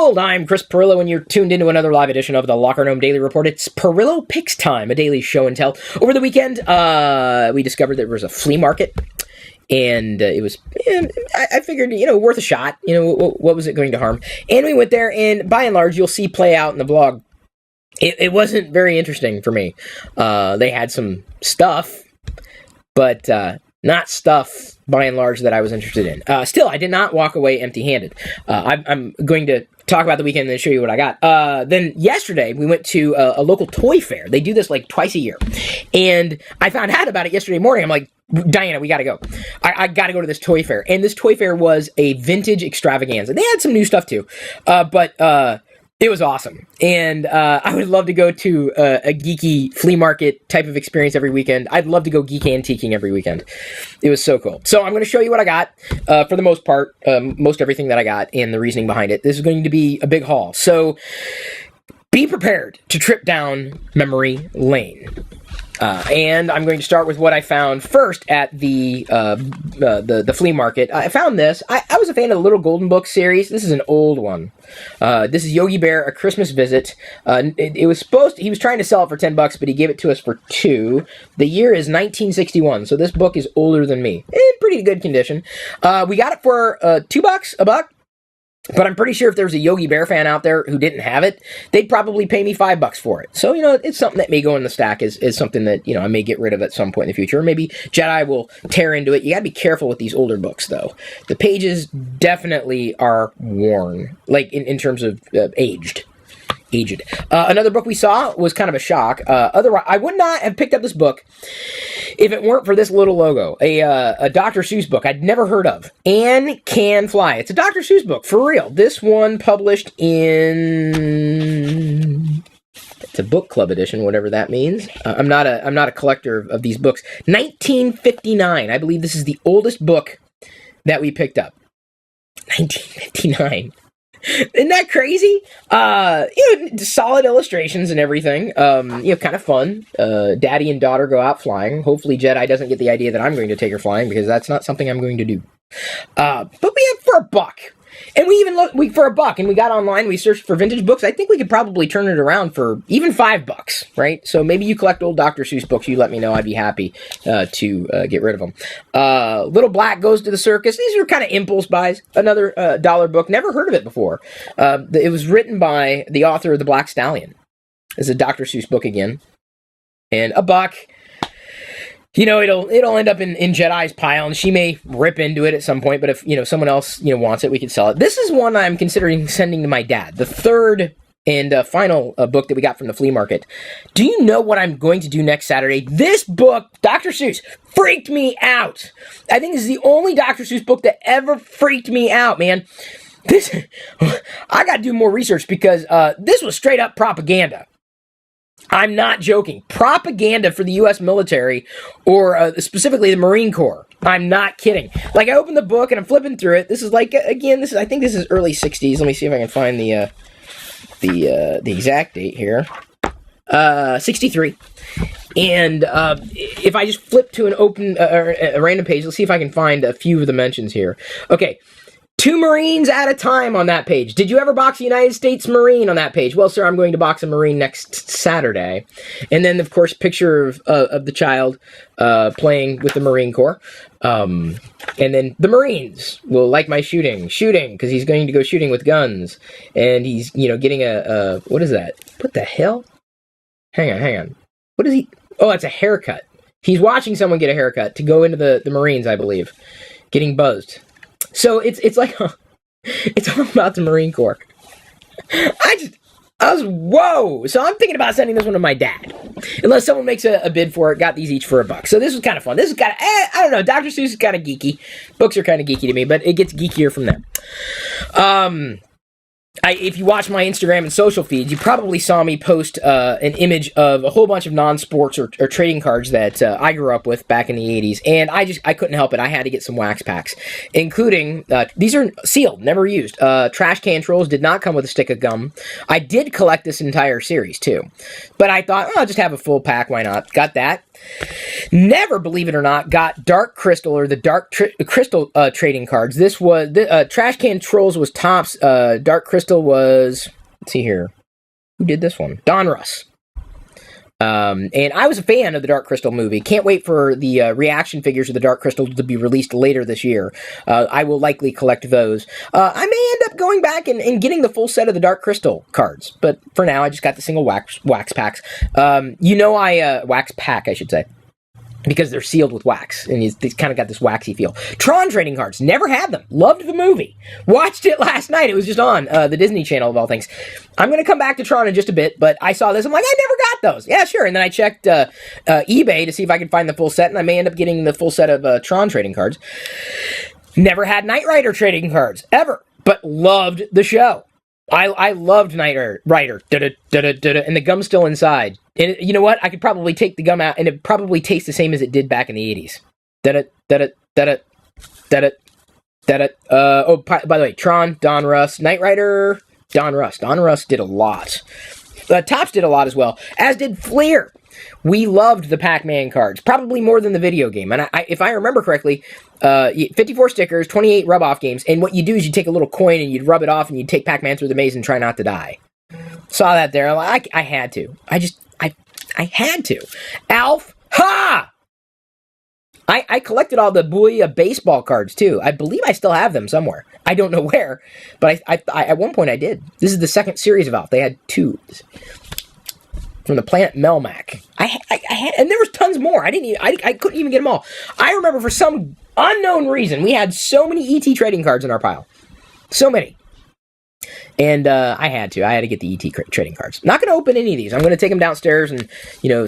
world! I'm Chris Pirillo, and you're tuned into another live edition of the Locker Gnome Daily Report. It's Pirillo Picks Time, a daily show and tell. Over the weekend, we discovered there was a flea market, and it was, I figured, worth a shot. What was it going to harm? And we went there, and by and large, you'll see play out in the blog. It wasn't very interesting for me. They had some stuff, but not stuff, by and large, that I was interested in. Still, I did not walk away empty-handed. I'm going to talk about the weekend and then show you what I got. Then yesterday, we went to a local toy fair. They do this like twice a year. And I found out about it yesterday morning. I'm like, Diana, we got to go. I got to go to this toy fair. And this toy fair was a vintage extravaganza. They had some new stuff too. But it was awesome. And I would love to go to a geeky flea market type of experience every weekend. I'd love to go geeky antiquing every weekend. It was so cool. So I'm going to show you what I got for the most part, most everything that I got and the reasoning behind it. This is going to be a big haul. So be prepared to trip down memory lane. And I'm going to start with what I found first at the flea market. I found this. I was a fan of the Little Golden Book series. This is an old one. This is Yogi Bear, A Christmas Visit. It was he was trying to sell it for $10, but he gave it to us for $2. The year is 1961, so this book is older than me. In pretty good condition. We got it for $2, $1. But I'm pretty sure if there's a Yogi Bear fan out there who didn't have it, they'd probably pay me $5 for it. So, it's something that may go in the stack, is something that, I may get rid of at some point in the future. Or maybe Jedi will tear into it. You gotta be careful with these older books, though. The pages definitely are worn, like in terms of aged. Another book we saw was kind of a shock. Otherwise, I would not have picked up this book if it weren't for this little logo. A Dr. Seuss book I'd never heard of. Anne Can Fly. It's a Dr. Seuss book, for real. This one published in... It's a book club edition, whatever that means. I'm not a collector of these books. 1959. I believe this is the oldest book that we picked up. 1959. Isn't that crazy? Solid illustrations and everything. Kind of fun. Daddy and daughter go out flying. Hopefully Jedi doesn't get the idea that I'm going to take her flying, because that's not something I'm going to do. But we have for $1. And we even looked for $1, and we got online, we searched for vintage books. I think we could probably turn it around for even $5, right? So maybe you collect old Dr. Seuss books, you let me know. I'd be happy to get rid of them. Little Black Goes to the Circus. These are kind of impulse buys. Another dollar book. Never heard of it before. It was written by the author of The Black Stallion. It's a Dr. Seuss book again. And $1. It'll end up in Jedi's pile, and she may rip into it at some point, but if, someone else, wants it, we could sell it. This is one I'm considering sending to my dad. The third and final book that we got from the flea market. Do you know what I'm going to do next Saturday? This book, Dr. Seuss, freaked me out. I think this is the only Dr. Seuss book that ever freaked me out, man. I got to do more research, because this was straight up propaganda. I'm not joking. Propaganda for the U.S. military, or specifically the Marine Corps. I'm not kidding. Like, I opened the book and I'm flipping through it. This is like, again, I think this is early 60s. Let me see if I can find the exact date here. 63. And if I just flip to an open, a random page, let's see if I can find a few of the mentions here. Okay. 2 Marines at a time on that page. Did you ever box a United States Marine on that page? Well, sir, I'm going to box a Marine next Saturday. And then, of course, picture of the child playing with the Marine Corps. And then the Marines will like my shooting, because he's going to go shooting with guns. And he's, getting what is that? What the hell? Hang on. What is he? Oh, it's a haircut. He's watching someone get a haircut to go into the Marines, I believe. Getting buzzed. So it's like, it's all about the Marine Corps. I was, whoa! So I'm thinking about sending this one to my dad. Unless someone makes a bid for it, got these each for $1. So this was kind of fun. This is kind of, I don't know, Dr. Seuss is kind of geeky. Books are kind of geeky to me, but it gets geekier from there. If you watch my Instagram and social feeds, you probably saw me post an image of a whole bunch of non-sports or trading cards that I grew up with back in the 80s, and I couldn't help it. I had to get some wax packs, including, these are sealed, never used. Trash Can Trolls did not come with a stick of gum. I did collect this entire series, too. But I thought, I'll just have a full pack, why not? Got that. Never, believe it or not, got Dark Crystal or the Dark Crystal trading cards. This was Trash Can Trolls was Topps. Dark Crystal Crystal was, let's see here, who did this one? Don Russ. And I was a fan of the Dark Crystal movie. Can't wait for the reaction figures of the Dark Crystal to be released later this year. I will likely collect those. I may end up going back and getting the full set of the Dark Crystal cards, but for now I just got the single wax packs. Wax pack, I should say. Because they're sealed with wax, and it's kind of got this waxy feel. Tron trading cards, never had them. Loved the movie. Watched it last night. It was just on the Disney Channel, of all things. I'm going to come back to Tron in just a bit, but I saw this. I'm like, I never got those. Yeah, sure. And then I checked eBay to see if I could find the full set, and I may end up getting the full set of Tron trading cards. Never had Knight Rider trading cards, ever, but loved the show. I loved Knight Rider, and the gum's still inside. And you know what? I could probably take the gum out, and it probably tastes the same as it did back in the 80s. Oh, by the way, Tron, Don Russ, Knight Rider, Don Russ. Don Russ did a lot. Topps did a lot as well, as did Fleer. We loved the Pac-Man cards, probably more than the video game. And if I remember correctly, 54 stickers, 28 rub-off games, and what you do is you take a little coin and you'd rub it off and you'd take Pac-Man through the maze and try not to die. Saw that there. I had to. I had to. Alf, ha! I collected all the Booyah baseball cards, too. I believe I still have them somewhere. I don't know where, but I at one point I did. This is the second series of Alf. They had two. From the planet Melmac. I had, and there was tons more. I couldn't even get them all. I remember for some unknown reason, we had so many ET trading cards in our pile. So many. And I had to get the ET trading cards. Not going to open any of these. I'm going to take them downstairs and,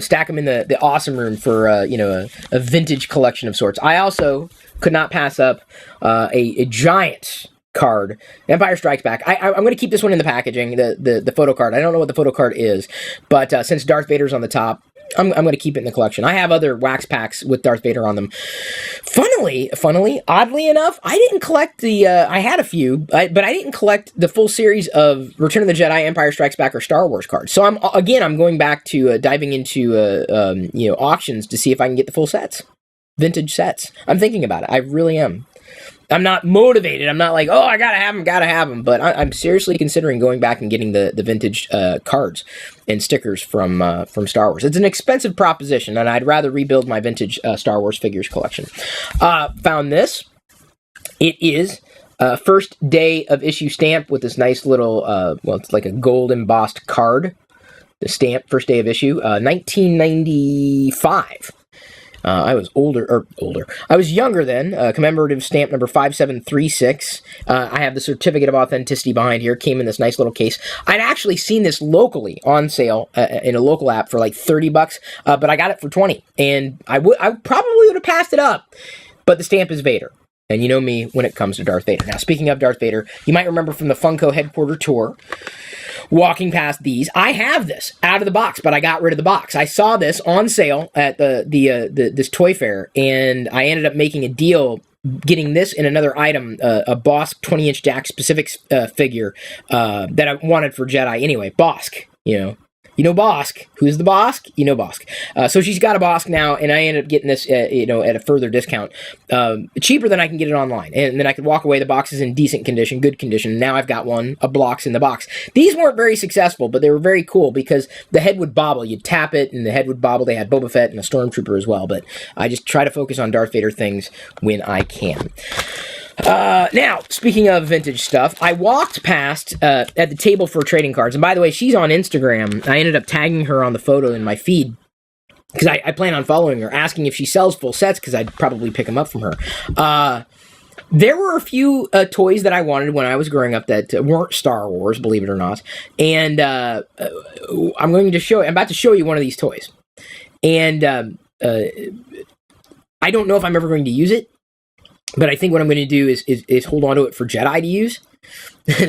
stack them in the awesome room for, a vintage collection of sorts. I also could not pass up a giant card, Empire Strikes Back. I'm going to keep this one in the packaging, the photo card. I don't know what the photo card is, but since Darth Vader's on the top, I'm going to keep it in the collection. I have other wax packs with Darth Vader on them. Funnily, oddly enough, I didn't collect I had a few, but I didn't collect the full series of Return of the Jedi, Empire Strikes Back, or Star Wars cards. So I'm going back to diving into auctions to see if I can get the full sets, vintage sets. I'm thinking about it. I really am. I'm not motivated. I'm not like, oh, I gotta have them. But I'm seriously considering going back and getting the vintage cards and stickers from Star Wars. It's an expensive proposition, and I'd rather rebuild my vintage Star Wars figures collection. Found this. It is first day of issue stamp with this nice little, it's like a gold embossed card. The stamp, first day of issue, 1995. I was older. I was younger then. Commemorative stamp number 5736. I have the certificate of authenticity behind here. Came in this nice little case. I'd actually seen this locally on sale in a local app for like $30, but I got it for $20. And I probably would have passed it up. But the stamp is Vader. And you know me when it comes to Darth Vader. Now, speaking of Darth Vader, you might remember from the Funko headquarter tour, walking past these. I have this out of the box, but I got rid of the box. I saw this on sale at this toy fair, and I ended up making a deal getting this and another item, a Bosk 20-inch Jack Specifics figure that I wanted for Jedi anyway. Bosk, You know Bosk. Who's the Bosk? You know Bosk. So she's got a Bosk now, and I ended up getting this, at a further discount. Cheaper than I can get it online. And then I could walk away. The box is in decent condition, good condition. Now I've got a Blocks in the box. These weren't very successful, but they were very cool because the head would bobble. You'd tap it, and the head would bobble. They had Boba Fett and a Stormtrooper as well, but I just try to focus on Darth Vader things when I can. Now, speaking of vintage stuff, I walked past at the table for trading cards, and by the way, she's on Instagram. I ended up tagging her on the photo in my feed because I plan on following her, asking if she sells full sets because I'd probably pick them up from her. There were a few toys that I wanted when I was growing up that weren't Star Wars, believe it or not, and I'm about to show you one of these toys, and I don't know if I'm ever going to use it. But I think what I'm going to do is hold on to it for Jedi to use,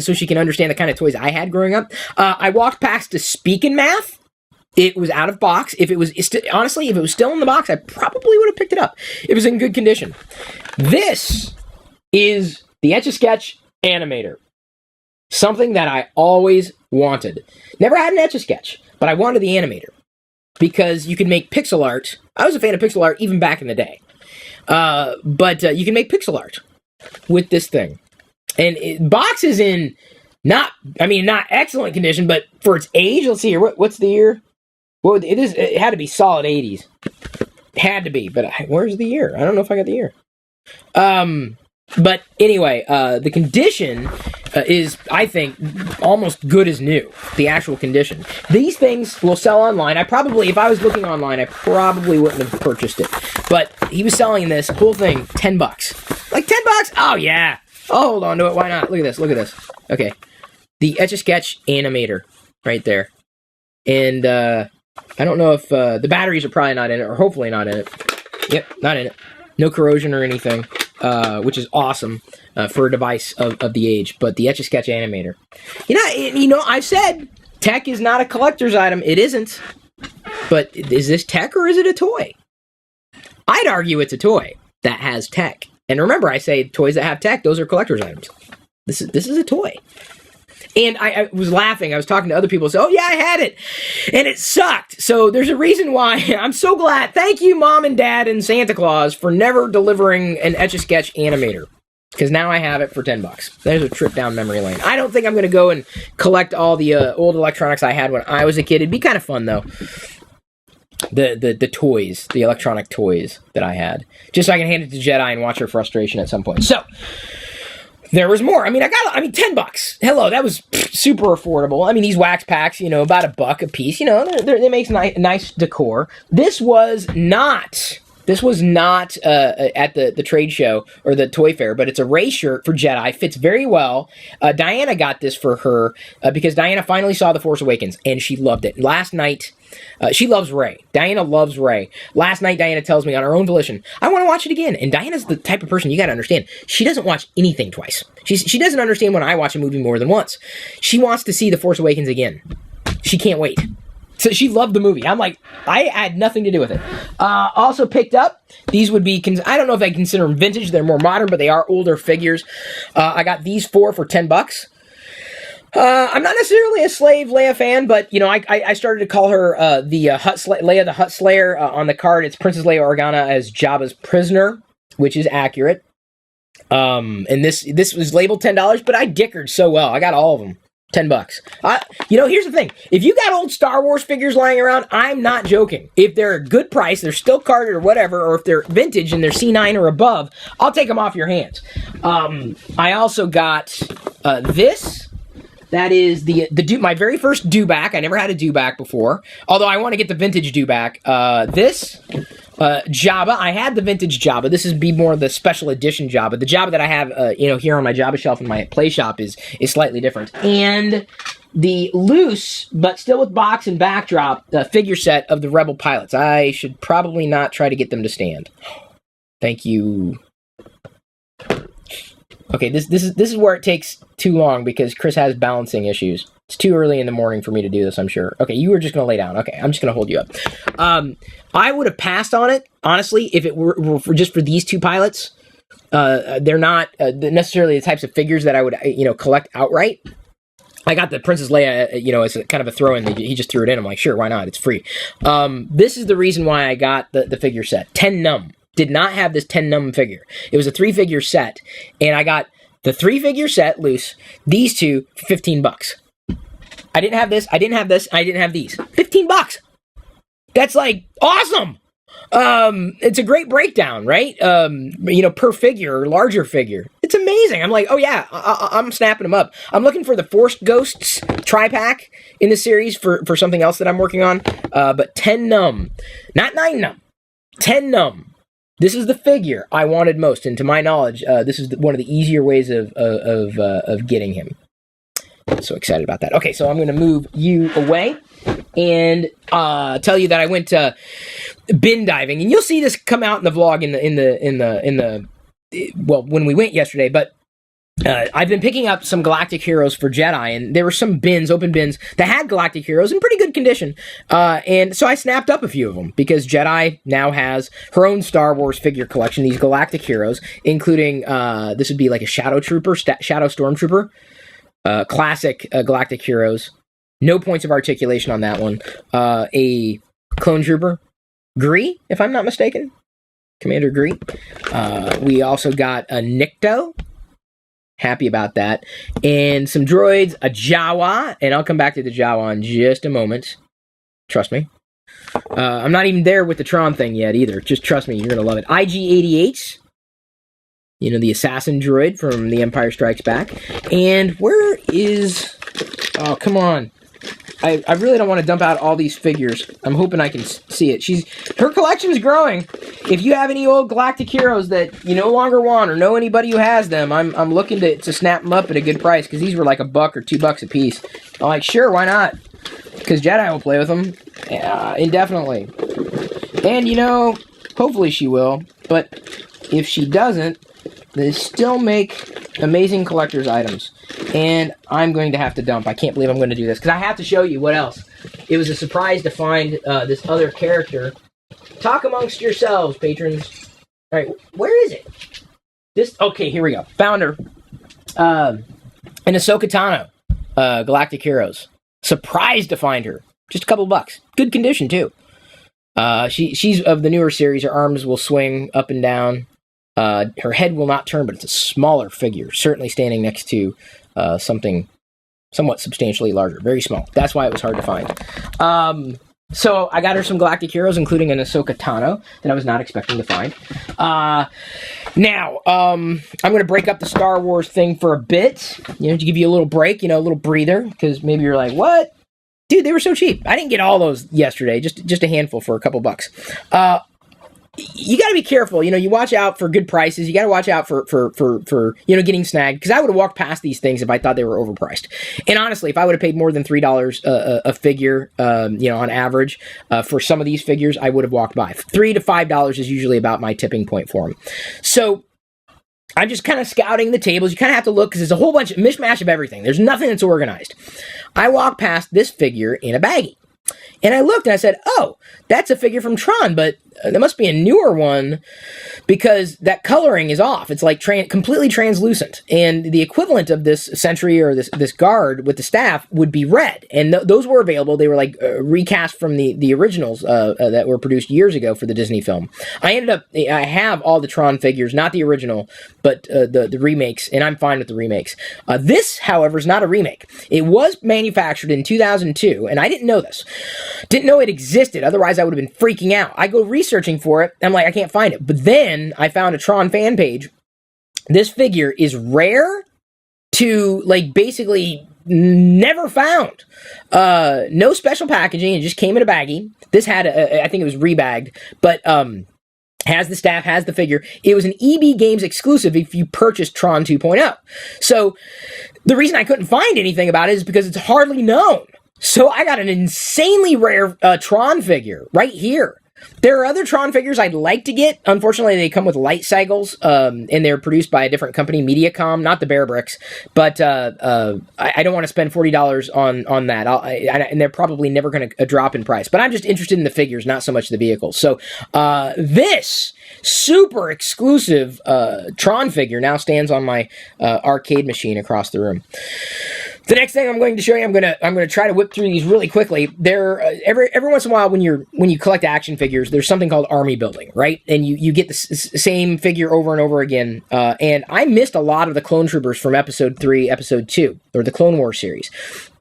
so she can understand the kind of toys I had growing up. I walked past a Speak and Math. It was out of box. Honestly, if it was still in the box, I probably would have picked it up. It was in good condition. This is the Etch-a-Sketch Animator. Something that I always wanted. Never had an Etch-a-Sketch, but I wanted the Animator. Because you could make pixel art. I was a fan of pixel art even back in the day. But you can make pixel art with this thing. And box is in not excellent condition, but for its age, let's see here. What's the year? Well, it had to be solid 80s. Had to be, but where's the year? I don't know if I got the year. But anyway, the condition is, I think, almost good as new. The actual condition. These things will sell online. If I was looking online, I probably wouldn't have purchased it. But he was selling this whole thing $10. Like $10? Oh yeah. I'll hold on to it. Why not? Look at this. Okay. The Etch-a-Sketch animator right there. And I don't know if the batteries are probably not in it, or hopefully not in it. Yep, not in it. No corrosion or anything, which is awesome for a device of the age. But the Etch-a-Sketch animator. I've said tech is not a collector's item. It isn't. But is this tech or is it a toy? I'd argue it's a toy that has tech. And remember, I say toys that have tech, those are collector's items. This is a toy. And I was laughing. I was talking to other people. So, oh, yeah, I had it. And it sucked. So there's a reason why. I'm so glad. Thank you, Mom and Dad and Santa Claus, for never delivering an Etch-a-Sketch animator. Because now I have it for $10. There's a trip down memory lane. I don't think I'm going to go and collect all the old electronics I had when I was a kid. It'd be kind of fun, though. The toys, the electronic toys that I had. Just so I can hand it to Jedi and watch her frustration at some point. So, there was more. $10. Hello, that was super affordable. These wax packs, about $1 a piece. They make nice decor. This was not at the trade show or the toy fair, but it's a Rey shirt for Jedi. Fits very well. Diana got this for her because Diana finally saw The Force Awakens, and she loved it. Last night, she loves Rey. Diana loves Rey. Last night, Diana tells me on her own volition, I want to watch it again. And Diana's the type of person, you got to understand, she doesn't watch anything twice. She doesn't understand when I watch a movie more than once. She wants to see The Force Awakens again. She can't wait. So she loved the movie. I'm like, I had nothing to do with it. Also picked up, these would be, I don't know if I consider them vintage. They're more modern, but they are older figures. I got these for $10. I'm not necessarily a Slave Leia fan, but, I started to call her Leia the Hutt Slayer on the card. It's Princess Leia Organa as Jabba's prisoner, which is accurate. And this was labeled $10, but I dickered so well. I got all of them. $10. Here's the thing. If you got old Star Wars figures lying around, I'm not joking. If they're a good price, they're still carded or whatever, or if they're vintage and they're C9 or above, I'll take them off your hands. I also got this. That is my very first dewback. I never had a dewback before, although I want to get the vintage dewback. This Jabba. I had the vintage Jabba. This is more the special edition Jabba. The Jabba that I have, here on my Jabba shelf in my play shop is slightly different. And the loose, but still with box and backdrop, figure set of the Rebel pilots. I should probably not try to get them to stand. Thank you. Okay, this is where it takes too long because Chris has balancing issues. It's too early in the morning for me to do this, I'm sure. Okay, you were just going to lay down. Okay, I'm just going to hold you up. I would have passed on it, honestly, if it were just for these two pilots. They're not necessarily the types of figures that I would, collect outright. I got the Princess Leia, as a kind of a throw-in. He just threw it in. I'm like, sure, why not? It's free. This is the reason why I got the figure set. 10 num. Did not have this 10 num figure. It was a 3-figure set, and I got the 3-figure set loose. These two, $15. I didn't have this. I didn't have this. I didn't have these. $15. That's like awesome. It's a great breakdown, right? Per figure or larger figure. It's amazing. I'm like, oh yeah, I'm snapping them up. I'm looking for the Force Ghosts tri-pack in the series for something else that I'm working on. But 10 num, not 9 num, 10 num. This is the figure I wanted most, and to my knowledge, this is one of the easier ways of getting him. I'm so excited about that. Okay, so I'm going to move you away and tell you that I went bin diving, and you'll see this come out in the vlog when we went yesterday. But I've been picking up some Galactic Heroes for Jedi, and there were some open bins that had Galactic Heroes in pretty good condition. And so I snapped up a few of them because Jedi now has her own Star Wars figure collection, these Galactic Heroes, including, this would be like a Shadow Stormtrooper, classic Galactic Heroes. No points of articulation on that one. A Clone Trooper, Gree, if I'm not mistaken. Commander Gree. We also got a Nikto. Happy about that. And some droids, a Jawa, and I'll come back to the Jawa in just a moment. Trust me. I'm not even there with the Tron thing yet either. Just trust me, you're going to love it. IG-88, the assassin droid from The Empire Strikes Back. And where is... Oh, come on. I really don't want to dump out all these figures. I'm hoping I can see it. Her collection is growing. If you have any old Galactic Heroes that you no longer want or know anybody who has them, I'm looking to snap them up at a good price because these were like $1 or $2 a piece. I'm like, sure, why not? Because Jedi will play with them indefinitely. And, hopefully she will. But if she doesn't, they still make amazing collector's items. And I'm going to have to dump. I can't believe I'm going to do this. Because I have to show you what else. It was a surprise to find this other character. Talk amongst yourselves, patrons. All right, where is it? Okay, here we go. Found her. An Ahsoka Tano. Galactic Heroes. Surprised to find her. Just a couple bucks. Good condition, too. She's of the newer series. Her arms will swing up and down. Her head will not turn, but it's a smaller figure, certainly standing next to something somewhat substantially larger. Very small. That's why it was hard to find. So I got her some Galactic Heroes, including an Ahsoka Tano that I was not expecting to find. Now, I'm going to break up the Star Wars thing for a bit, to give you a little break, a little breather, because maybe you're like, what? Dude, they were so cheap. I didn't get all those yesterday, just a handful for a couple bucks. You got to be careful. You watch out for good prices. You got to watch out for getting snagged. Because I would have walked past these things if I thought they were overpriced. And honestly, if I would have paid more than $3 a figure, on average, for some of these figures, I would have walked by. $3 to $5 is usually about my tipping point for them. So I'm just kind of scouting the tables. You kind of have to look because there's a whole bunch of mishmash of everything. There's nothing that's organized. I walked past this figure in a baggie. And I looked and I said, oh, that's a figure from Tron, but there must be a newer one because that coloring is off. It's like completely translucent. And the equivalent of this sentry or this guard with the staff would be red. And those were available. They were like recast from the originals that were produced years ago for the Disney film. I have all the Tron figures, not the original, but the remakes, and I'm fine with the remakes. This, however, is not a remake. It was manufactured in 2002, and I didn't know this. Didn't know it existed, otherwise I would have been freaking out. I go researching for it, I'm like, I can't find it. But then I found a Tron fan page. This figure is rare to, basically never found. No special packaging, it just came in a baggie. This had, I think it was rebagged, but has the staff, has the figure. It was an EB Games exclusive if you purchased Tron 2.0. So the reason I couldn't find anything about it is because it's hardly known. So I got an insanely rare Tron figure right here. There are other Tron figures I'd like to get. Unfortunately, they come with light cycles, and they're produced by a different company, Mediacom, not the Bear Bricks. But I don't want to spend $40 on that. And they're probably never going to drop in price. But I'm just interested in the figures, not so much the vehicles. So this super exclusive Tron figure now stands on my arcade machine across the room. The next thing I'm going to show you, I'm going to try to whip through these really quickly. There, every once in a while, when you collect action figures, there's something called army building, right? And you get the same figure over and over again. And I missed a lot of the Clone Troopers from Episode 3, Episode 2, or the Clone Wars series.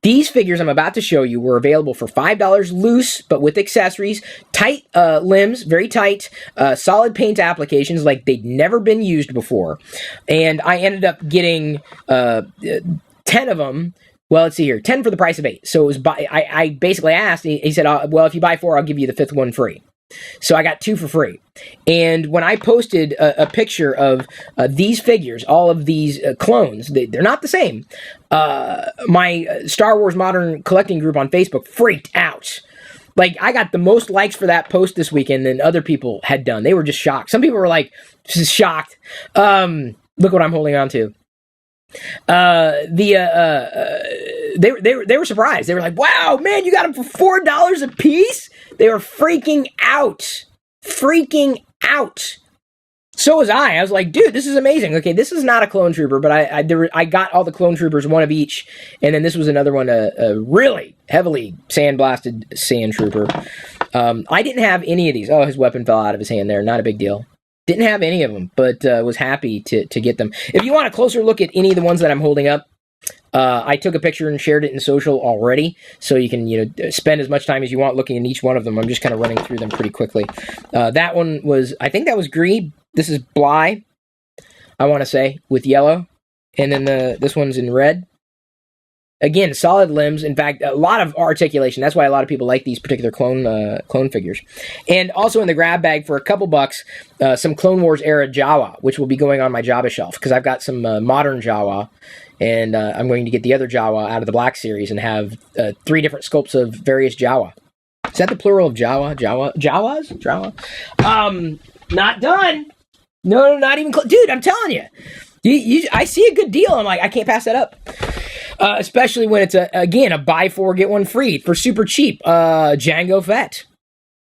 These figures I'm about to show you were available for $5 loose, but with accessories, tight limbs, very tight, solid paint applications like they'd never been used before. And I ended up getting 10 of them. Well, let's see here. 10 for the price of 8. So it was I basically asked, he said, well, if you buy 4, I'll give you the 5th one free. So I got 2 for free. And when I posted a picture of these figures, all of these clones, they're not the same. My Star Wars Modern Collecting group on Facebook freaked out. Like, I got the most likes for that post this weekend than other people had done. They were just shocked. Some people were like, just shocked. Look what I'm holding on to. They were surprised. They were like, wow, man, you got them for $4 a piece? They were freaking out. So was I. I was like, dude, this is amazing. Okay, this is not a clone trooper, but I got all the clone troopers, one of each, and then this was another one, a really heavily sandblasted sand trooper. I didn't have any of these. Oh, his weapon fell out of his hand there. Not a big deal. Didn't have any of them, but was happy to get them. If you want a closer look at any of the ones that I'm holding up, I took a picture and shared it in social already, so you can spend as much time as you want looking at each one of them. I'm just kind of running through them pretty quickly. That one was, I think that was green. This is Bly, I want to say, with yellow, and then this one's in red. Again, solid limbs. In fact, a lot of articulation. That's why a lot of people like these particular clone figures. And also in the grab bag for a couple bucks, some Clone Wars era Jawa, which will be going on my Jabba shelf, because I've got some modern Jawa, and I'm going to get the other Jawa out of the Black Series and have 3 different sculpts of various Jawa. Is that the plural of Jawa? Jawas? Jawa? Not done. No, not even close. Dude, I'm telling you. I see a good deal. I'm like, I can't pass that up. Especially when it's, a buy 4, get 1 free for super cheap. Jango Fett.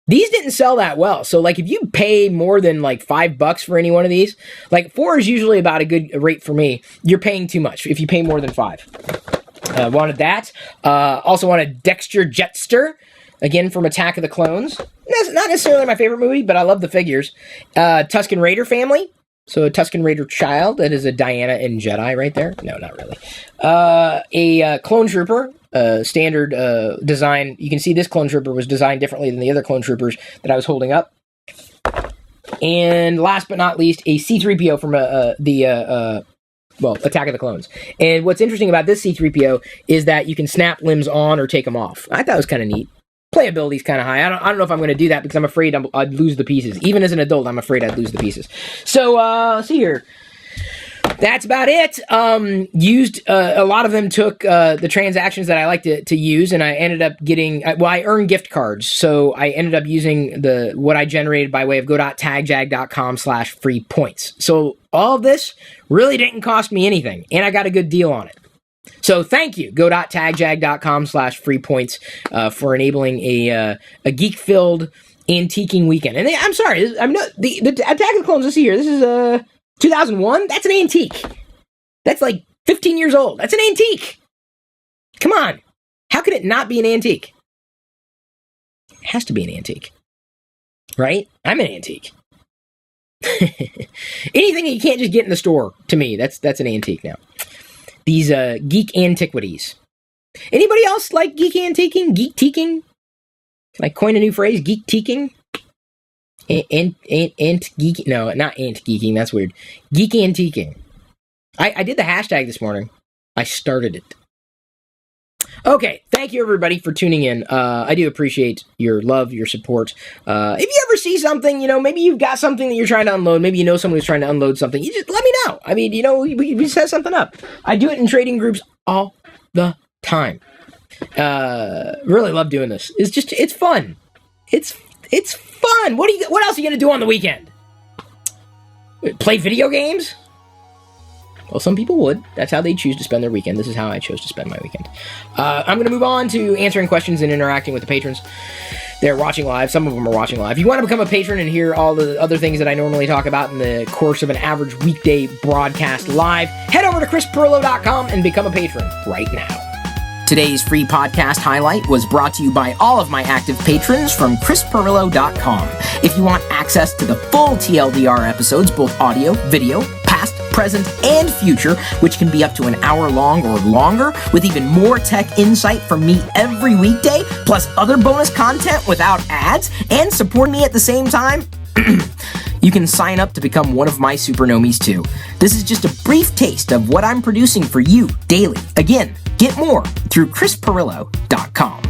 These didn't sell that well. So, like, if you pay more than, like, $5 for any one of these, like, 4 is usually about a good rate for me. You're paying too much if you pay more than 5. Wanted that. Also wanted Dexter Jetster. Again, from Attack of the Clones. That's not necessarily my favorite movie, but I love the figures. Tusken Raider family. So a Tusken Raider child. That is a Diana and Jedi right there. No, not really. A Clone Trooper. Standard design. You can see this Clone Trooper was designed differently than the other Clone Troopers that I was holding up. And last but not least, a C-3PO from Attack of the Clones. And what's interesting about this C-3PO is that you can snap limbs on or take them off. I thought it was kind of neat. Playability is kind of high. I don't know if I'm going to do that because I'm afraid I'd lose the pieces. Even as an adult, I'm afraid I'd lose the pieces. So, let's see here. That's about it. Used a lot of them took the transactions that I like to use, and I ended up getting. I earned gift cards, so I ended up using what I generated by way of go.tagjag.com/free points. So all of this really didn't cost me anything, and I got a good deal on it. So thank you, go.tagjag.com/free points for enabling a geek-filled antiquing weekend. And I'm sorry, the Attack of the Clones this year. This is 2001. That's an antique. That's like 15 years old. That's an antique. Come on, how could it not be an antique? It has to be an antique, right? I'm an antique. Anything that you can't just get in the store, to me, that's an antique now. These geek antiquities. Anybody else like geek antiquing? Geek-teaking? Can I coin a new phrase? Geek-teaking? Ant-geeking? No, not ant-geeking. That's weird. Geek antiquing. I did the hashtag this morning. I started it. Okay, thank you everybody for tuning in. I do appreciate your love, your support. If you ever see something, maybe you've got something that you're trying to unload, maybe you know someone who's trying to unload something, you just let me know. I mean, we set something up. I do it in trading groups all the time. Really love doing this. It's fun. It's fun. What else are you gonna do on the weekend? Play video games? Well, some people would. That's how they choose to spend their weekend. This is how I chose to spend my weekend. I'm going to move on to answering questions and interacting with the patrons. They're watching live. Some of them are watching live. If you want to become a patron and hear all the other things that I normally talk about in the course of an average weekday broadcast live, head over to chrispirillo.com and become a patron right now. Today's free podcast highlight was brought to you by all of my active patrons from chrispirillo.com. If you want access to the full TLDR episodes, both audio, video, past, present, and future, which can be up to an hour long or longer, with even more tech insight from me every weekday, plus other bonus content without ads, and support me at the same time, you can sign up to become one of my supernomies too. This is just a brief taste of what I'm producing for you daily. Again, get more through chrispirillo.com.